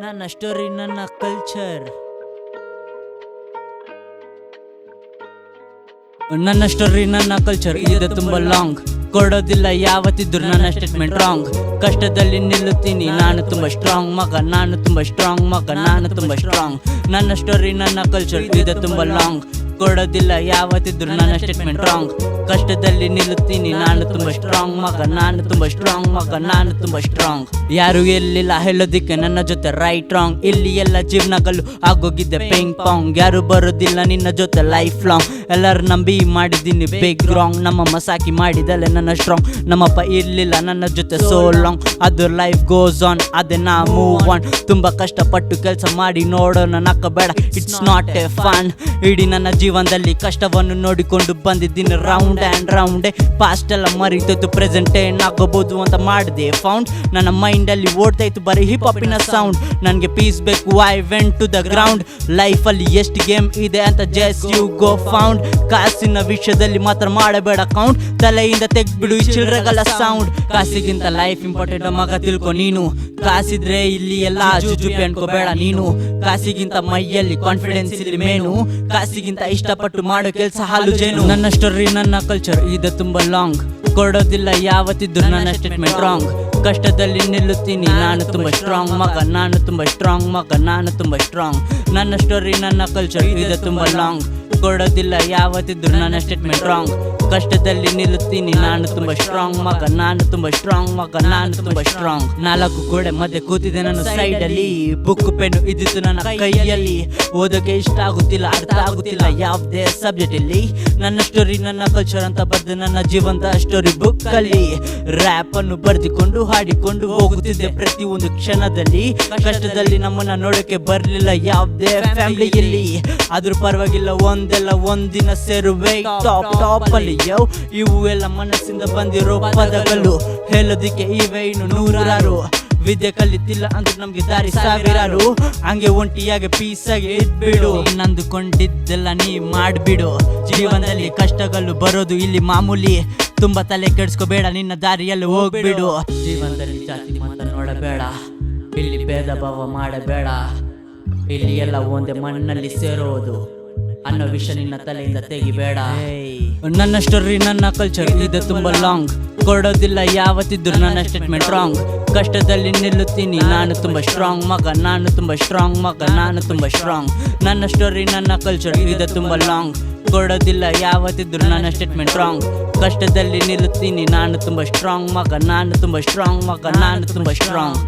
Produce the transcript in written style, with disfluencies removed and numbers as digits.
ನನ್ನ ಸ್ಟೋರಿ ನನ್ನ ಕಲ್ಚರ್. ನನ್ನ ಸ್ಟೋರಿ ನನ್ನ ಕಲ್ಚರ್ ಇದು ತುಂಬಾ ಲಾಂಗ್. ಕೊಡೋದಿಲ್ಲ ಯಾವತ್ತಿದ್ರು ನನ್ನ ಸ್ಟೇಟ್ಮೆಂಟ್ ರಾಂಗ್. ಕಷ್ಟದಲ್ಲಿ ನಿಲ್ಲುತ್ತೀನಿ ನಾನು ತುಂಬಾ ಸ್ಟ್ರಾಂಗ್ ಮಗ, ನಾನು ತುಂಬಾ ಸ್ಟ್ರಾಂಗ್ ಮಗ, ನಾನು ತುಂಬಾ ಸ್ಟ್ರಾಂಗ್. ನನ್ನ ಸ್ಟೋರಿ ನನ್ನ ಕಲ್ಚರ್ ಇದು ತುಂಬಾ ಲಾಂಗ್. ಕೊಡೋದಿಲ್ಲ ಯಾವತ್ತಿದ್ರು ನನ್ನ ಸ್ಟೇಟ್ಮೆಂಟ್ ರಾಂಗ್. ಕಷ್ಟದಲ್ಲಿ ನಿಲ್ಲುತ್ತೀನಿ ನಾನು ತುಂಬಾ ಸ್ಟ್ರಾಂಗ್ ಮಗ, ನಾನು ತುಂಬಾ ಸ್ಟ್ರಾಂಗ್ ಮಗ, ನಾನು ತುಂಬಾ ಸ್ಟ್ರಾಂಗ್. ಯಾರು ಎಲ್ಲಿಲ್ಲ ಹೇಳೋದಿಕ್ಕೆ ನನ್ನ ಜೊತೆ ರೈಟ್ ರಾಂಗ್. ಇಲ್ಲಿ ಎಲ್ಲ ಜೀವನಗಳು ಆಗೋಗಿದ್ದೆ ಪಿಂಗ್ ಪಾಂಗ್. ಯಾರು ಬರೋದಿಲ್ಲ ನಿನ್ನ ಜೊತೆ ಲೈಫ್ ಲಾಂಗ್. ಎಲ್ಲರೂ ನಂಬಿ ಮಾಡಿದ್ದೀನಿ ಬಿಗ್ ರಾಂಗ್. ನಮ್ಮಮ್ಮ ಸಾಕಿ ಮಾಡಿದಲೆ ನನ್ನ ಸ್ಟ್ರಾಂಗ್. ನಮ್ಮಪ್ಪ ಇರ್ಲಿಲ್ಲ ನನ್ನ ಜೊತೆ ಸೋ ಲಾಂಗ್. ಅದು ಲೈಫ್ ಗೋಸ್ ಆನ್, ಅದೇ ನಾ ಮೂವ್ ಆನ್. ತುಂಬಾ ಕಷ್ಟಪಟ್ಟು ಕೆಲಸ ಮಾಡಿ ನೋಡೋಣ ನಕ್ಕಬೇಡ, ಇಟ್ಸ್ ನಾಟ್ ಎ ಫನ್. ಇಡೀ ನನ್ನ ಜೀವನದಲ್ಲಿ ಕಷ್ಟವನ್ನು ನೋಡಿಕೊಂಡು ಬಂದಿದ್ದೀನಿ ರೌಂಡ್ ಆ್ಯಂಡ್ ರೌಂಡೇ. ಪಾಸ್ಟ್ ಎಲ್ಲ ಮರಿತೋಯ್ತು, ಪ್ರೆಸೆಂಟ್ ಏನ್ ಆಗೋಬಹುದು ಅಂತ ಮಾಡಿದೆ ಫೌಂಡ್. ನನ್ನ ಮೈಂಡಲ್ಲಿ ಓಡ್ತಾಯಿತ್ತು ಬರೀ ಹಿಪ್ ಹಾಪಿನ ಸೌಂಡ್. ನನಗೆ ಪೀಸ್ ಬೇಕು, I went to the ground. ಲೈಫಲ್ಲಿ ಎಷ್ಟು ಗೇಮ್ ಇದೆ ಅಂತ ಜಸ್ಟ್ ಯು ಗೋ ಫೌಂಡ್. ಕಾಸಿನ ವಿಷಯದಲ್ಲಿ ಮಾತ್ರ ಮಾಡಬೇಡ ಕೌಂಟ್. ತಲೆಯಿಂದ ತೆಗ್ದ್ಬಿಡು ಈ ಚಿಲ್ರೆಗಳ ಸೌಂಡ್. ಕಾಸಿಗಿಂತ ಲೈಫ್ ಇಂಪಾರ್ಟೆಂಟ್ ಮಗ ತಿಳ್ಕೊ ನೀನು. ಕಾಸಿದ್ರೆ ಇಲ್ಲಿ ಎಲ್ಲ ಜುಜುಬಿ ಅನ್ಕೋಬೇಡ ನೀನು. ಕಾಸಿಗಿಂತ ಮೈಯಲ್ಲಿ ಕಾನ್ಫಿಡೆನ್ಸ್ ಇಲ್ಲಿ ಮೇನು. ಕಾಸಿಗಿಂತ ಇಷ್ಟಪಟ್ಟು ಮಾಡೋ ಕೆಲಸ ಹಾಲು ಜೇನು. ನನ್ನ ಸ್ಟೋರಿ ನನ್ನ ಕಲ್ಚರ್ ಇದು ತುಂಬಾ ಲಾಂಗ್. ಕೊಡೋದಿಲ್ಲ ಯಾವತ್ತಿದ್ರು ನನ್ನ ಸ್ಟೇಟ್ಮೆಂಟ್ ರಾಂಗ್. ಕಷ್ಟದಲ್ಲಿ ನಿಲ್ಲುತ್ತೀನಿ ನಾನು ತುಂಬಾ ಸ್ಟ್ರಾಂಗ್ ಮಗ, ನಾನು ತುಂಬಾ ಸ್ಟ್ರಾಂಗ್ ಮಗ, ನಾನು ತುಂಬಾ ಸ್ಟ್ರಾಂಗ್. ನನ್ನ ಸ್ಟೋರಿ ನನ್ನ ಕಲ್ಚರ್ ಇದು ತುಂಬಾ ಲಾಂಗ್. ಕೊಡೋದಿಲ್ಲ ಯಾವತ್ತಿದ್ರು ನನ್ನ ಸ್ಟೇಟ್ಮೆಂಟ್ ರಾಂಗ್. ಕಷ್ಟದಲ್ಲಿ ನಿಲ್ಲುತ್ತೀನಿ ನಾನು ತುಂಬಾ ಸ್ಟ್ರಾಂಗ್ ಮಗ, ನಾನು ತುಂಬಾ ಸ್ಟ್ರಾಂಗ್ ಮಗ, ನಾನು ತುಂಬಾ ಸ್ಟ್ರಾಂಗ್. 4 ಗೋಡೆ ಮಧ್ಯೆ ಕೂತಿದೆ ನಾನು ಸೈಡಲ್ಲಿ. ಬುಕ್ ಪೆನ್ನು ಇದ್ದಿತ್ತು ನನ್ನ ಕೈಯಲ್ಲಿ. ಓದೋಕೆ ಇಷ್ಟ ಆಗುತ್ತಿಲ್ಲ, ಅರ್ಥ ಆಗುತ್ತಿಲ್ಲ ಯಾವುದೇ ಸಬ್ಜೆಕ್ಟ್ ಇಲ್ಲಿ. ನನ್ನ ಸ್ಟೋರಿ ನನ್ನ ಕಲ್ಚರ್ ಅಂತ ಬರ್ದು ನನ್ನ ಜೀವನದ ಸ್ಟೋರಿ ಬುಕ್ ಅಲ್ಲಿ. ರ್ಯಾಪ್ ಅನ್ನು ಬರ್ದಿಕೊಂಡು ಹಾಡಿಕೊಂಡು ಹೋಗುತ್ತಿದ್ದೆ ಪ್ರತಿ ಒಂದು ಕ್ಷಣದಲ್ಲಿ. ಕಷ್ಟದಲ್ಲಿ ನಮ್ಮನ್ನ ನೋಡೋಕೆ ಬರ್ಲಿಲ್ಲ ಯಾವುದೇ ಫ್ಯಾಮಿಲಿಯಲ್ಲಿ. ಆದ್ರೂ ಪರವಾಗಿಲ್ಲ ಒಂದೆಲ್ಲ ಒಂದಿನ ಸೇರುವೆ ಟಾಪ್ ಟಾಪ್ ಅಲ್ಲಿ. ಇವು ಎಲ್ಲ ಮನಸ್ಸಿಂದ ಬಂದಿರೋ ಪದಗಳು. ಹೇಳೋದಿಕ್ಕೆ ಇವೆ ಇನ್ನು ನೂರಾರು. ವಿದ್ಯೆ ಕಲಿತಿಲ್ಲ ಅಂದ್ರೆ ನಮ್ಗೆ ದಾರಿ ಸಾವಿರಾರು. ಹಂಗೆ ಒಂಟಿಯಾಗಿ ಪೀಸಾಗಿ ಇದ್ಬಿಡು. ನಂದುಕೊಂಡಿದ್ದೆಲ್ಲ ನೀ ಮಾಡ್ಬಿಡು. ಜೀವನದಲ್ಲಿ ಕಷ್ಟಗಳು ಬರೋದು ಇಲ್ಲಿ ಮಾಮೂಲಿ. ತುಂಬಾ ತಲೆ ಕೆಡ್ಸ್ಕೋಬೇಡ, ನಿನ್ನ ದಾರಿಯಲ್ಲಿ ಹೋಗ್ಬಿಡು. ಜೀವನದಲ್ಲಿ ಜಾತಿ ಮಾತ್ರ ನೋಡಬೇಡ, ಇಲ್ಲಿ ಭೇದ ಭಾವ ಮಾಡಬೇಡ. ಇಲ್ಲಿ ಎಲ್ಲ ಒಂದೇ ಮಣ್ಣಲ್ಲಿ ಸೇರೋದು ಅನ್ನೋ ವಿಷಯ ನಿನ್ನ ತಲೆಯಿಂದ ತೆಗಿಬೇಡ. ನನ್ನ ಸ್ಟೋರಿ ನನ್ನ ಕಲ್ಚರ್ ಇದು ತುಂಬಾ ಲಾಂಗ್. ಕೊಡೋದಿಲ್ಲ ಯಾವತ್ತಿದ್ರು ನನ್ನ ಸ್ಟೇಟ್ಮೆಂಟ್ ರಾಂಗ್. ಕಷ್ಟದಲ್ಲಿ ನಿಲ್ಲುತ್ತೀನಿ ನಾನು ತುಂಬಾ ಸ್ಟ್ರಾಂಗ್ ಮಗ, ನಾನು ತುಂಬಾ ಸ್ಟ್ರಾಂಗ್ ಮಗ, ನಾನು ತುಂಬಾ ಸ್ಟ್ರಾಂಗ್. ನನ್ನ ಸ್ಟೋರಿ ನನ್ನ ಕಲ್ಚರ್ ಇದು ತುಂಬಾ ಲಾಂಗ್. ಕೊಡೋದಿಲ್ಲ ಯಾವತ್ತಿದ್ರು ನನ್ನ ಸ್ಟೇಟ್ಮೆಂಟ್ ರಾಂಗ್. ಕಷ್ಟದಲ್ಲಿ ನಿಲ್ಲುತ್ತೀನಿ ನಾನು ತುಂಬಾ ಸ್ಟ್ರಾಂಗ್ ಮಗ, ನಾನು ತುಂಬಾ ಸ್ಟ್ರಾಂಗ್ ಮಗ, ನಾನು ತುಂಬಾ ಸ್ಟ್ರಾಂಗ್.